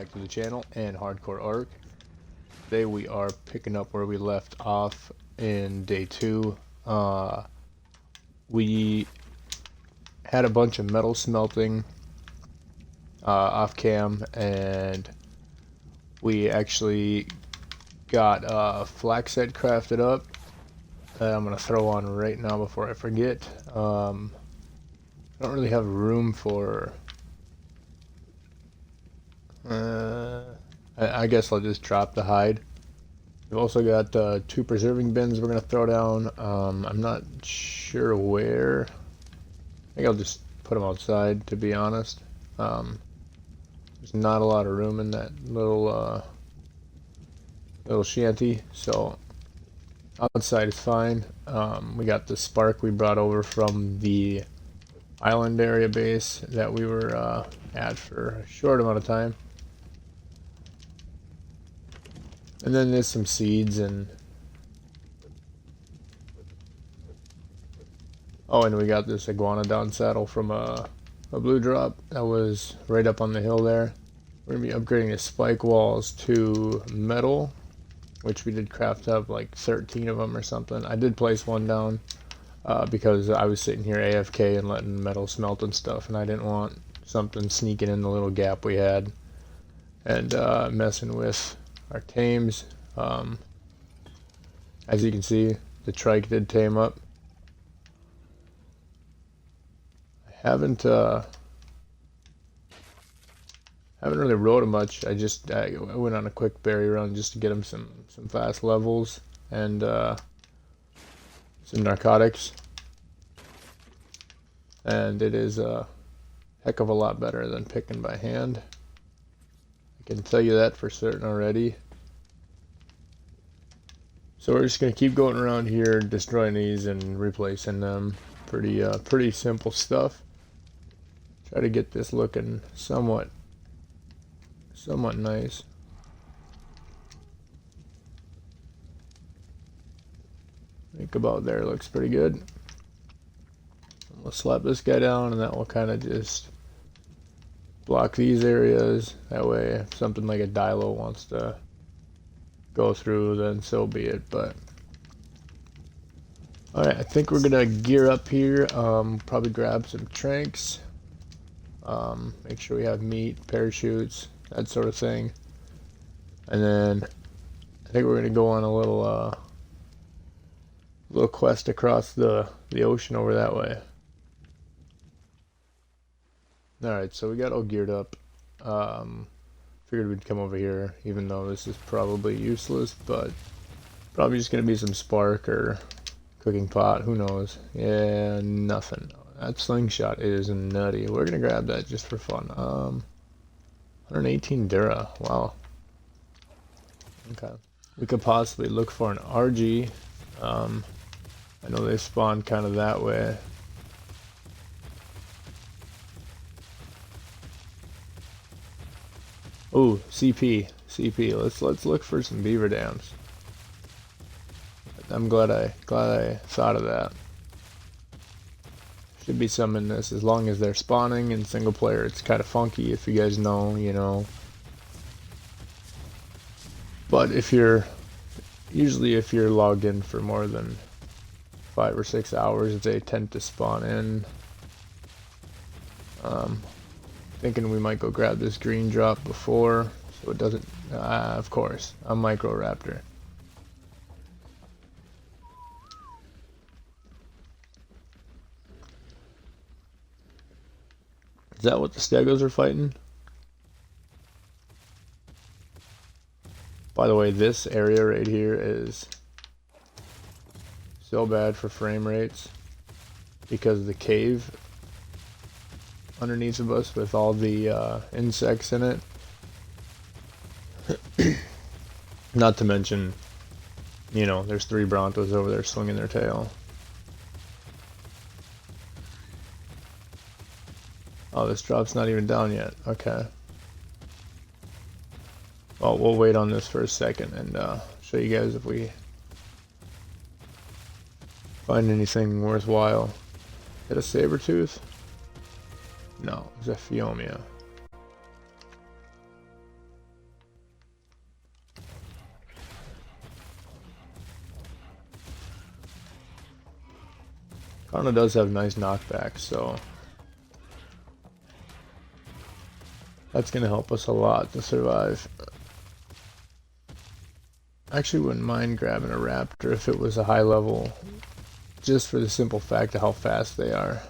back to the channel and Hardcore Ark. Today we are picking up where we left off in day 2. We had a bunch of metal smelting off cam, and we actually got flax head crafted up that I'm going to throw on right now before I forget. I don't really have room for... I guess I'll just drop the hide. We've also got 2 preserving bins we're going to throw down. I'm not sure where. I think I'll just put them outside, to be honest. There's not a lot of room in that little shanty, so outside is fine. We got the spark we brought over from the island area base that we were at for a short amount of time. And then there's some seeds and... Oh, and we got this iguanodon saddle from a blue drop that was right up on the hill there. We're going to be upgrading the spike walls to metal, which we did craft up like 13 of them or something. I did place one down because I was sitting here AFK and letting metal smelt and stuff, and I didn't want something sneaking in the little gap we had and messing with our tames. As you can see, the trike did tame up. I haven't really rode him much. I went on a quick berry run just to get him some fast levels and some narcotics, and it is a heck of a lot better than picking by hand. I can tell you that for certain already. So we're just gonna keep going around here, destroying these and replacing them. Pretty simple stuff. Try to get this looking somewhat nice. I think about there looks pretty good. We'll slap this guy down, and that will kind of just block these areas. That way, if something like a Dilo wants to go through, then so be it. But alright, I think we're gonna gear up here. Probably grab some tranks. Make sure we have meat, parachutes, that sort of thing. And then I think we're gonna go on a little quest across the ocean over that way. Alright, so we got all geared up. Figured we'd come over here, even though this is probably useless, but probably just gonna be some spark or cooking pot, who knows. Yeah, nothing. That slingshot is nutty. We're gonna grab that just for fun. 118 Dura, wow. Okay. We could possibly look for an RG. I know they spawn kind of that way. Ooh, CP. Let's look for some beaver dams. I'm glad I thought of that. Should be some in this, as long as they're spawning. In single player, it's kind of funky, if you guys know, you know. But if you're logged in for more than 5 or 6 hours, they tend to spawn in. Thinking we might go grab this green drop before, so it doesn't, of course, a micro raptor. Is that what the stegos are fighting? By the way, this area right here is so bad for frame rates because of the cave underneath of us with all the insects in it. Not to mention, you know, there's 3 Brontos over there swinging their tail. Oh, this drop's not even down yet. Okay. Well, we'll wait on this for a second and show you guys if we find anything worthwhile. Hit a saber tooth? No, Zephiomia. Karna does have nice knockback, so that's going to help us a lot to survive. I actually wouldn't mind grabbing a raptor if it was a high level, just for the simple fact of how fast they are.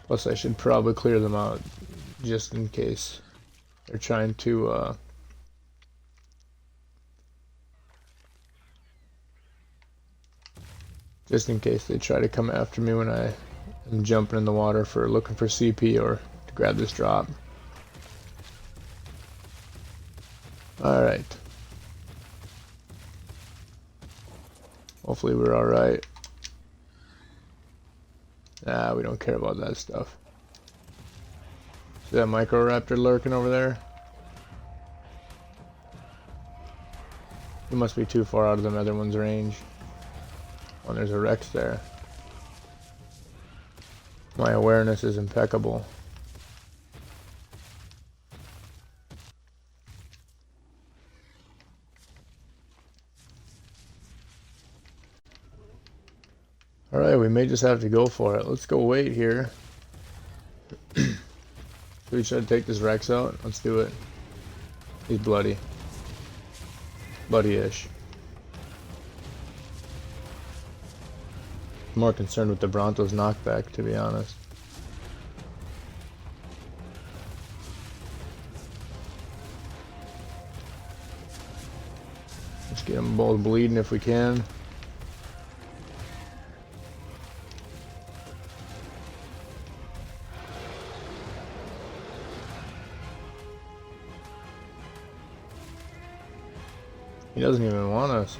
Plus I should probably clear them out just in case they're trying to just in case they try to come after me when I am jumping in the water for looking for CP or to grab this drop. Alright. Hopefully we're alright. Nah, we don't care about that stuff. See that micro-raptor lurking over there? He must be too far out of the other one's range. Oh, there's a Rex there. My awareness is impeccable. Alright, we may just have to go for it. Let's go wait here. Should we try to take this Rex out? Let's do it. He's bloody. Bloody-ish. I'm more concerned with the Bronto's knockback, to be honest. Let's get them both bleeding if we can. He doesn't even want us.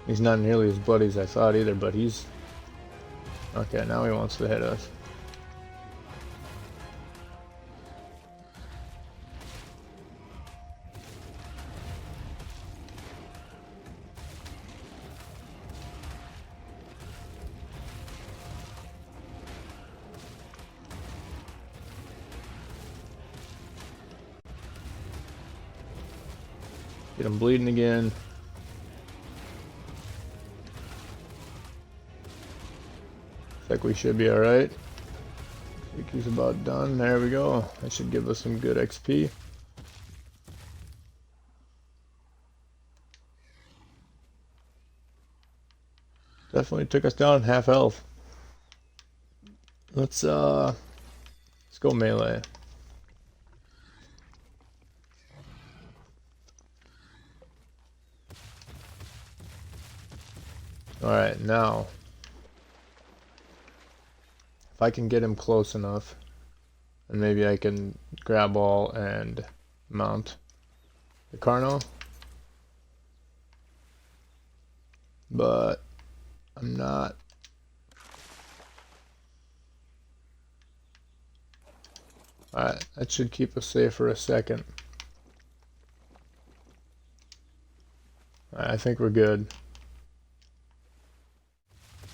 He's not nearly as bloody as I thought either, but he's... Okay, now he wants to hit us. Get him bleeding again. Looks like we should be alright. I think he's about done. There we go. That should give us some good XP. Definitely took us down half health. Let's go melee. Alright, now if I can get him close enough, and maybe I can grab all and mount the Carno. But I'm not. Alright, that should keep us safe for a second. I think we're good.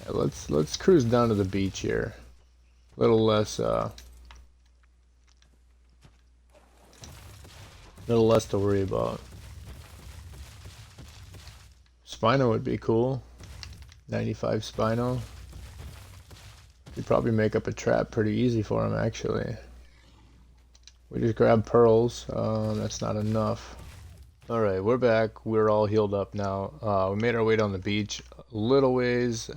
Let's cruise down to the beach here. A little less to worry about. Spino would be cool. 95 Spino. You'd probably make up a trap pretty easy for him, actually. We just grab pearls. That's not enough. Alright, we're back. We're all healed up now. We made our way down the beach a little ways.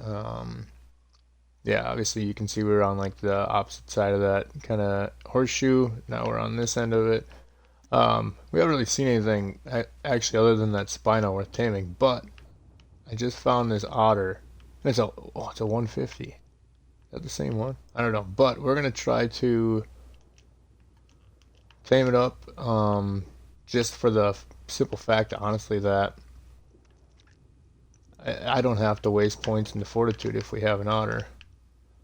Yeah, obviously you can see we were on like the opposite side of that kind of horseshoe. Now we're on this end of it. We haven't really seen anything actually other than that Spino worth taming, but I just found this otter. It's a 150. Is that the same one? I don't know, but we're gonna try to tame it up. Just for the simple fact, honestly, that I don't have to waste points into fortitude if we have an otter.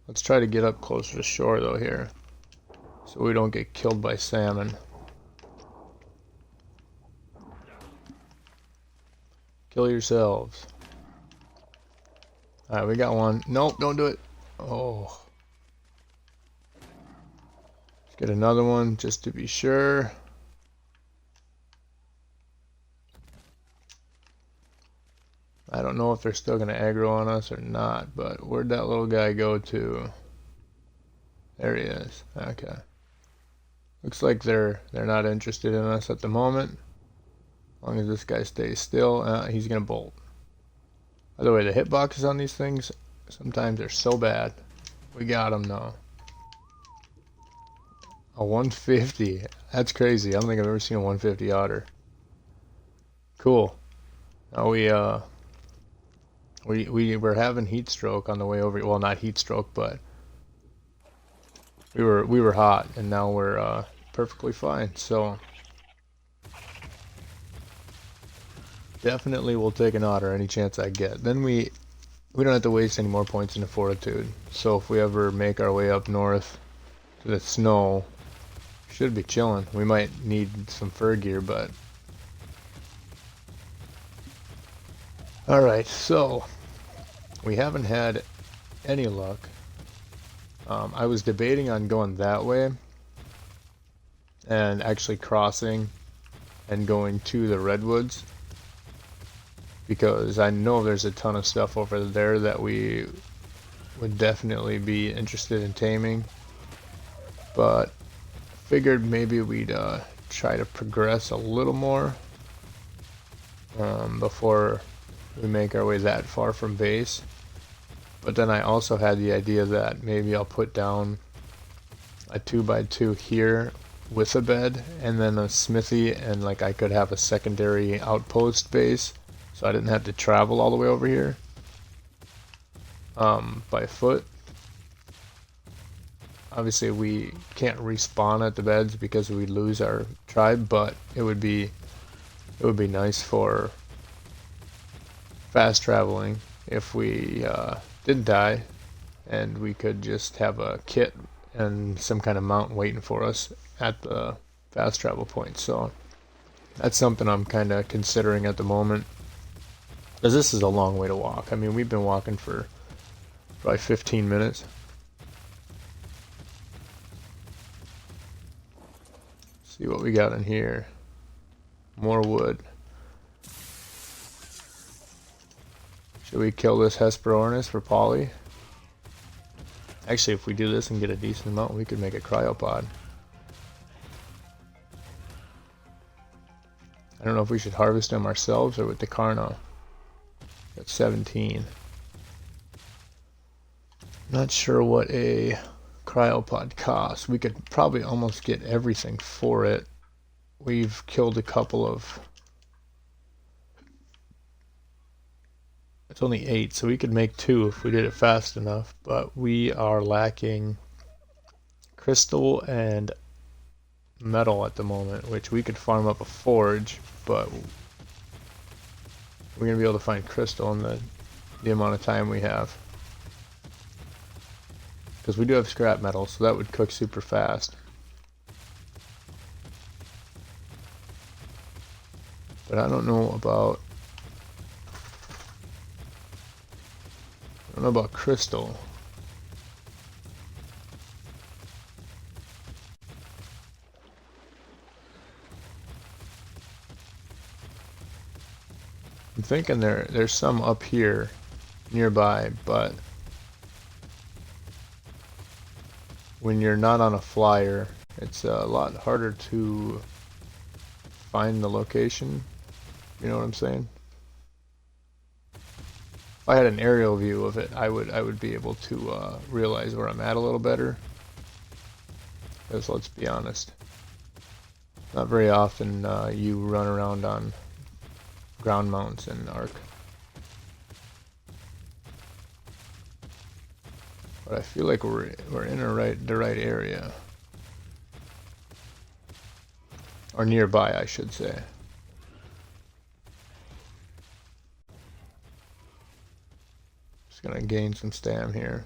Let's try to get up closer to shore though here, so we don't get killed by salmon. Kill yourselves. Alright, we got one. Nope, don't do it. Oh. Let's get another one just to be sure. I don't know if they're still gonna aggro on us or not, but where'd that little guy go to? There he is. Okay. Looks like they're not interested in us at the moment. As long as this guy stays still, he's gonna bolt. By the way, the hitboxes on these things sometimes they're so bad. We got him though. A 150. That's crazy. I don't think I've ever seen a 150 otter. Cool. Now we were having heat stroke on the way over. Well, not heat stroke, but we were hot, and now we're perfectly fine. So definitely will take an otter any chance I get. Then we don't have to waste any more points into fortitude. So if we ever make our way up north to the snow, should be chilling. We might need some fur gear, but alright, so we haven't had any luck. I was debating on going that way and actually crossing and going to the redwoods, because I know there's a ton of stuff over there that we would definitely be interested in taming, but figured maybe we'd try to progress a little more before we make our way that far from base. But then I also had the idea that maybe I'll put down a 2x2 here with a bed and then a smithy, and like I could have a secondary outpost base, so I didn't have to travel all the way over here by foot. Obviously we can't respawn at the beds because we lose our tribe, but it would be nice for fast traveling if we didn't die, and we could just have a kit and some kind of mount waiting for us at the fast travel point. So that's something I'm kind of considering at the moment, because this is a long way to walk. I mean, we've been walking for probably 15 minutes. See what we got in here. More wood. Should we kill this Hesperornis for poly? Actually, if we do this and get a decent amount, we could make a cryopod. I don't know if we should harvest them ourselves or with the Carno. That's 17. Not sure what a cryopod costs. We could probably almost get everything for it. We've killed a couple of... It's only 8, so we could make 2 if we did it fast enough, but we are lacking crystal and metal at the moment, which we could farm up a forge, but we're going to be able to find crystal in the amount of time we have. Because we do have scrap metal, so that would cook super fast. But I don't know about crystal. I'm thinking there's some up here nearby, but when you're not on a flyer, it's a lot harder to find the location. You know what I'm saying? If I had an aerial view of it, I would be able to realize where I'm at a little better. Because let's be honest, not very often you run around on ground mounts in Ark. But I feel like we're in the right area, or nearby, I should say. Just gonna gain some stam here.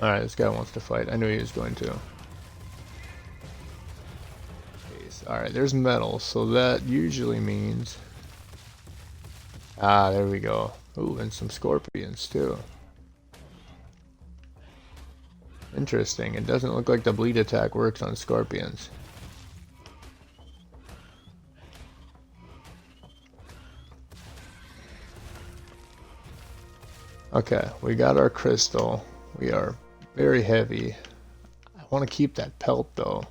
Alright, this guy wants to fight. I knew he was going to. Alright, there's metal, so that usually means... Ah, there we go. Ooh, and some scorpions too. Interesting. It doesn't look like the bleed attack works on scorpions. Okay, we got our crystal. We are very heavy. I want to keep that pelt though.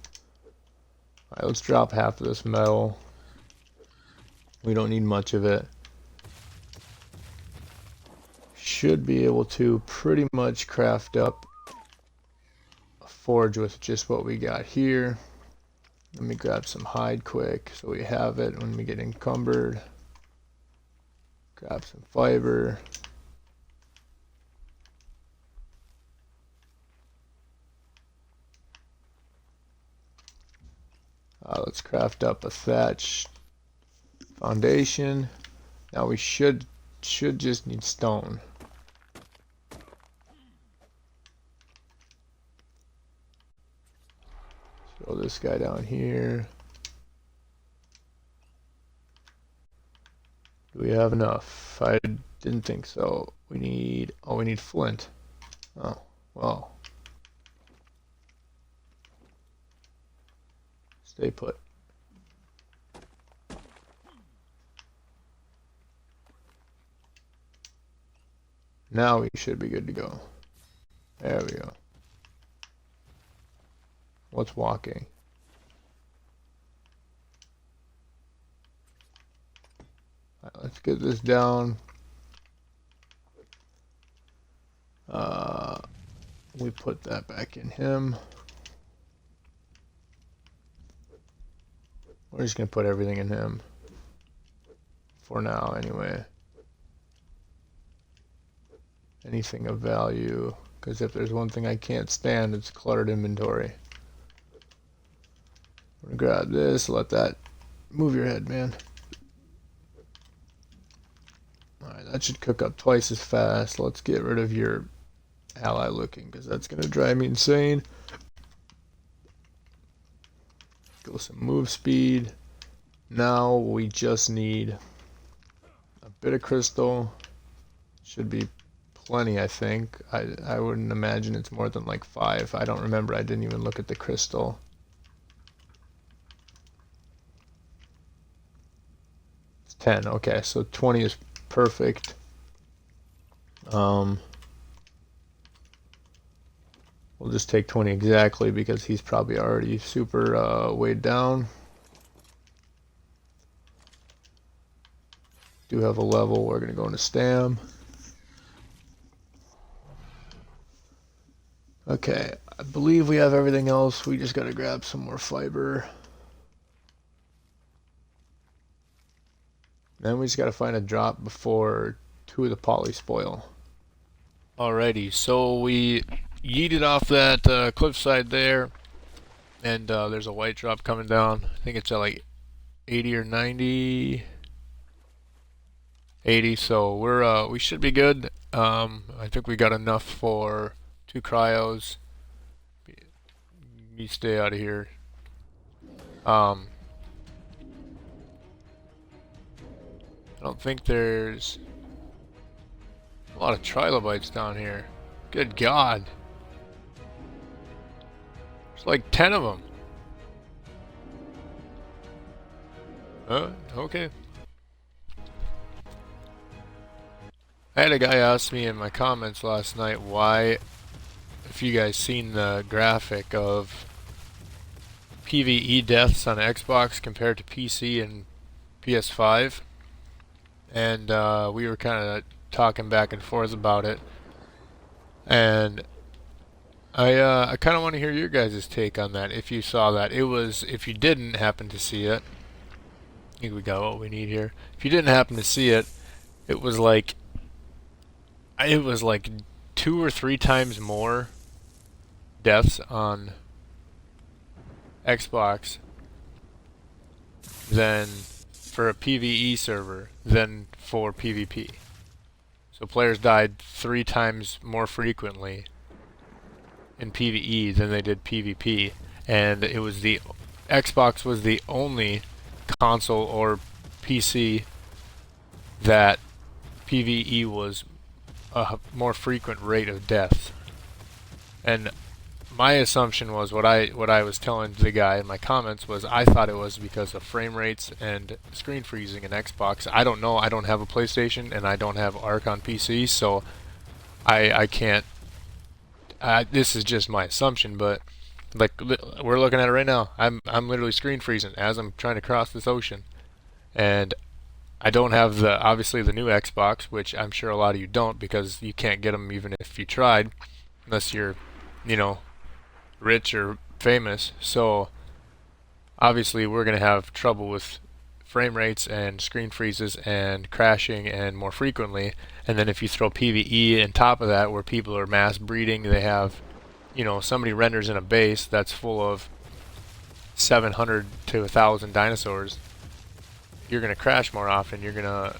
Alright, let's drop half of this metal. We don't need much of it. Should be able to pretty much craft up a forge with just what we got here. Let me grab some hide quick so we have it when we get encumbered. Grab some fiber. Let's craft up a thatch foundation. Now we should just need stone. Throw this guy down here. Do we have enough? I didn't think so. We need flint. Oh, well. Stay put. Now we should be good to go. There we go. What's walking? All right, let's get this down. We put that back in him. We're just gonna put everything in him. For now, anyway. Anything of value, because if there's one thing I can't stand, it's cluttered inventory. I'm gonna grab this, let that move your head, man. Alright, that should cook up twice as fast. Let's get rid of your ally looking, because that's gonna drive me insane. Go some move speed. Now we just need a bit of crystal. Should be plenty, I think. I wouldn't imagine it's more than like 5. I don't remember. I didn't even look at the crystal. It's 10. Okay, so 20 is perfect. We'll just take 20 exactly because he's probably already super weighed down. Do have a level. We're going to go into Stam. Okay, I believe we have everything else. We just got to grab some more fiber. Then we just got to find a drop before 2 of the poly spoil. Alrighty, so we yeeted off that cliffside there, and there's a white drop coming down. I think it's at like 80 or 90. 80, so we should be good. I think we got enough for 2 cryos. You stay out of here. I don't think there's a lot of trilobites down here. Good God. There's like 10 of them. Okay. I had a guy ask me in my comments last night why, if you guys seen the graphic of PvE deaths on Xbox compared to PC and PS5, and we were kind of talking back and forth about it, and I kind of want to hear your guys' take on that. If you saw that, it was, if you didn't happen to see it, I think we got what we need here. If you didn't happen to see it, it was like 2 or 3 times more deaths on Xbox than for a PvE server than for PvP. So players died 3 times more frequently in PvE than they did PvP, and it was the Xbox was the only console or PC that PvE was a more frequent rate of death. And my assumption was, what I was telling the guy in my comments was, I thought it was because of frame rates and screen freezing in Xbox. I don't know. I don't have a PlayStation and I don't have Ark on PC, so I can't. This is just my assumption, but like we're looking at it right now. I'm literally screen freezing as I'm trying to cross this ocean, and I don't have the obviously the new Xbox, which I'm sure a lot of you don't because you can't get them even if you tried, unless you're, you know, rich or famous. So obviously we're gonna have trouble with frame rates and screen freezes and crashing and more frequently. And then if you throw PvE on top of that, where people are mass breeding, they have, you know, somebody renders in a base that's full of 700 to 1,000 dinosaurs, you're going to crash more often. You're going to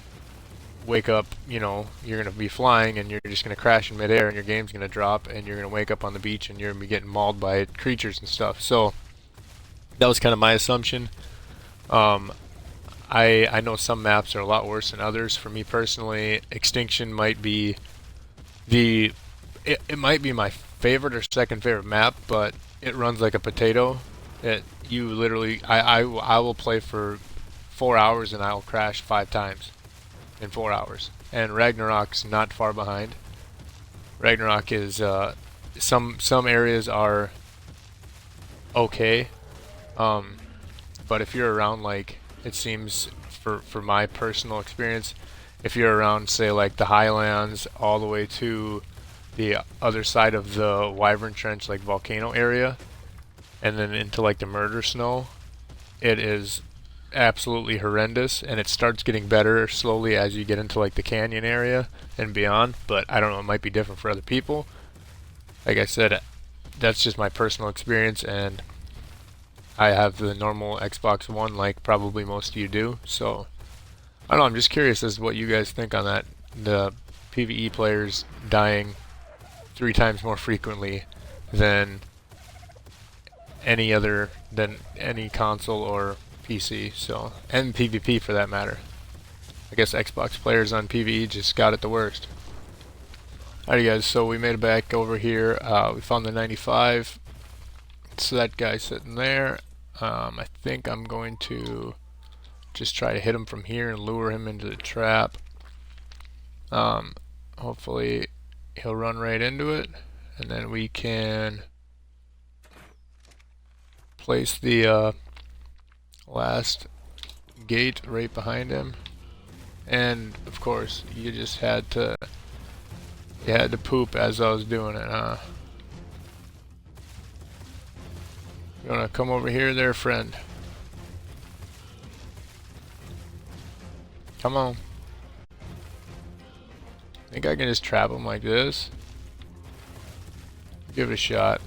wake up, you know, you're going to be flying and you're just going to crash in midair and your game's going to drop and you're going to wake up on the beach and you're going to be getting mauled by creatures and stuff. So that was kind of my assumption. Um, I know some maps are a lot worse than others. For me personally, Extinction might be it might be my favorite or second favorite map, but it runs like a potato. You literally I will play for 4 hours and I'll crash 5 times in 4 hours. And Ragnarok's not far behind. Ragnarok is some areas are okay, but if you're around, like, it seems for my personal experience, if you're around, say, like the Highlands all the way to the other side of the Wyvern Trench, like volcano area, and then into like the Murder Snow, it is absolutely horrendous, and it starts getting better slowly as you get into like the canyon area and beyond. But I don't know, it might be different for other people. Like I said, that's just my personal experience, and I have the normal Xbox One like probably most of you do. So I don't know, I'm just curious as to what you guys think on that. The PvE players dying 3 times more frequently than any console or PC, so, and PvP for that matter. I guess Xbox players on PvE just got it the worst. Alright guys, so we made it back over here. We found the 95. So that guy sitting there. I think I'm going to just try to hit him from here and lure him into the trap. Hopefully he'll run right into it, and then we can place the last gate right behind him. And of course you had to poop as I was doing it, huh? You wanna come over here there, friend? Come on. Think I can just trap him like this? Give it a shot.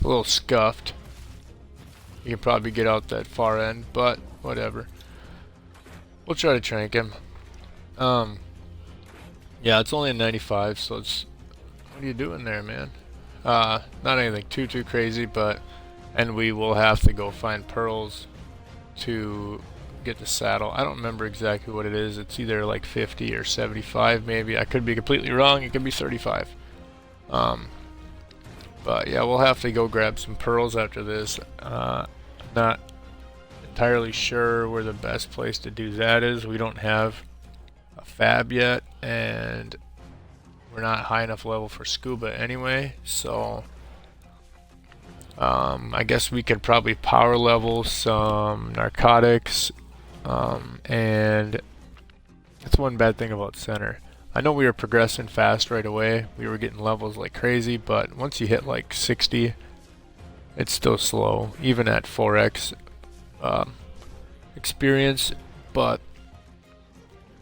A little scuffed. You can probably get out that far end, but whatever. We'll try to trank him. Yeah, it's only a 95, so it's... What are you doing there, man? Not anything too crazy, but... And we will have to go find pearls to get the saddle. I don't remember exactly what it is. It's either like 50 or 75 maybe. I could be completely wrong. It could be 35. But yeah, we'll have to go grab some pearls after this. Not entirely sure where the best place to do that is. We don't have a fab yet, and we're not high enough level for scuba anyway, so I guess we could probably power level some narcotics, and that's one bad thing about center. I know we were progressing fast right away. We were getting levels like crazy, but once you hit like 60, it's still slow, even at 4x experience. But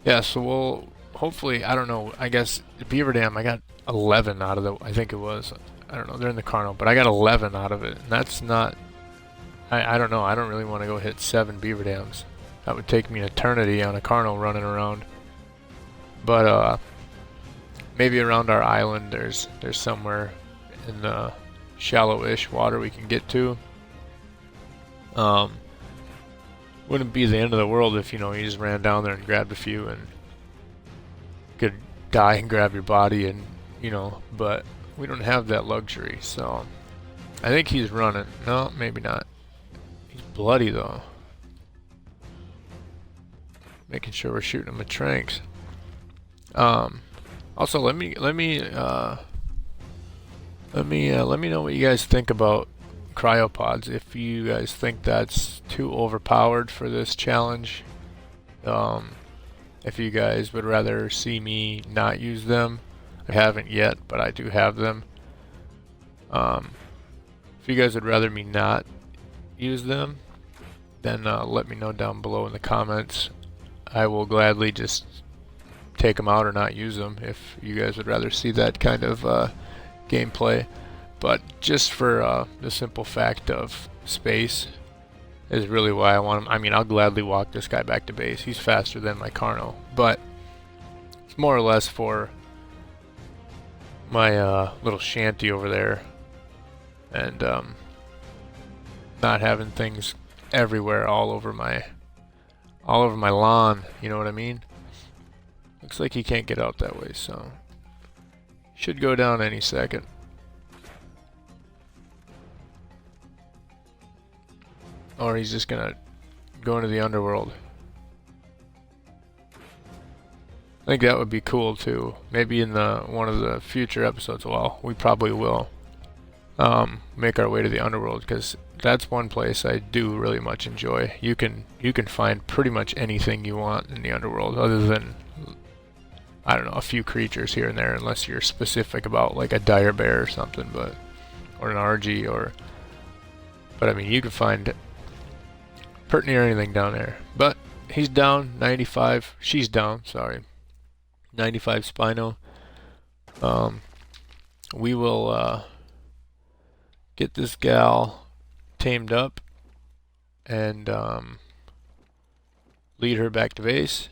yeah, so we'll hopefully, I don't know, I guess Beaver Dam, I got 11 out of the, I think it was, I don't know, they're in the Carno, but I got 11 out of it, and that's not, I don't know, I don't really want to go hit 7 Beaver Dams. That would take me an eternity on a Carno running around. But maybe around our island there's somewhere in the shallow-ish water we can get to. Wouldn't be the end of the world if, you know, you just ran down there and grabbed a few and could die and grab your body, and, you know, but we don't have that luxury, so I think he's running. No, maybe not. He's bloody though. Making sure we're shooting him with tranks. Also, let me know what you guys think about cryopods. If you guys think that's too overpowered for this challenge, if you guys would rather see me not use them. I haven't yet, but I do have them. If you guys would rather me not use them, then let me know down below in the comments. I will gladly just take them out or not use them if you guys would rather see that kind of gameplay. But just for the simple fact of space is really why I want him. I mean, I'll gladly walk this guy back to base. He's faster than my Carno, but it's more or less for my little shanty over there, and not having things everywhere all over my lawn. You know what I mean? Looks like he can't get out that way, so should go down any second. Or he's just gonna go into the underworld. I think that would be cool too. Maybe in one of the future episodes. Well, we probably will make our way to the underworld, because that's one place I do really much enjoy. You can find pretty much anything you want in the underworld, other than, I don't know, a few creatures here and there, unless you're specific about like a dire bear or something, or an RG, but I mean, you can find pretty near anything down there. But he's down 95. She's down, sorry. 95 Spino. We will get this gal tamed up and lead her back to base.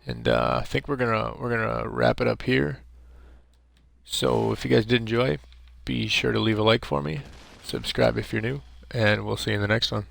And I think we're gonna wrap it up here. So if you guys did enjoy, be sure to leave a like for me, subscribe if you're new, and we'll see you in the next one.